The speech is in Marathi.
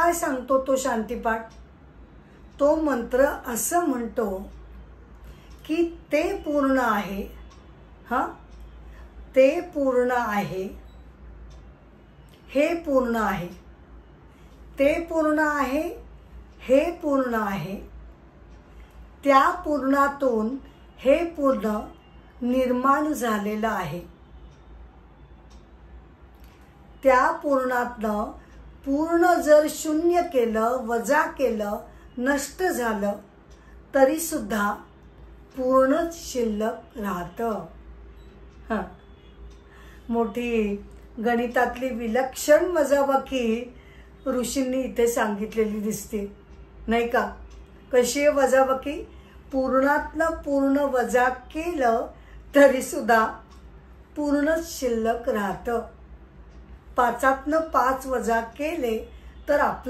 काय सांगतो तो शांतीपाठ? तो मंत्र असं म्हणतो की ते पूर्ण आहे, ते पूर्ण आहे, हे पूर्ण आहे, ते पूर्ण आहे, हे पूर्ण आहे, त्या पूर्णातून हे पूर्ण निर्माण झालेलं आहे. त्या पूर्णातनं पूर्ण जर शून्य केलं, वजा केलं, नष्ट झालं तरी सुद्धा पूर्णच शिल्लक राहतं. मोठी गणितातली विलक्षण वजाबाकी ऋषींनी इथे सांगितलेली दिसते, नाही का? कशी आहे वजाबाकी? पूर्णातनं पूर्ण वजा केलं तरी सुद्धा पूर्णच शिल्लक राहतं. 5तनं 5 वजा केले तर आपलं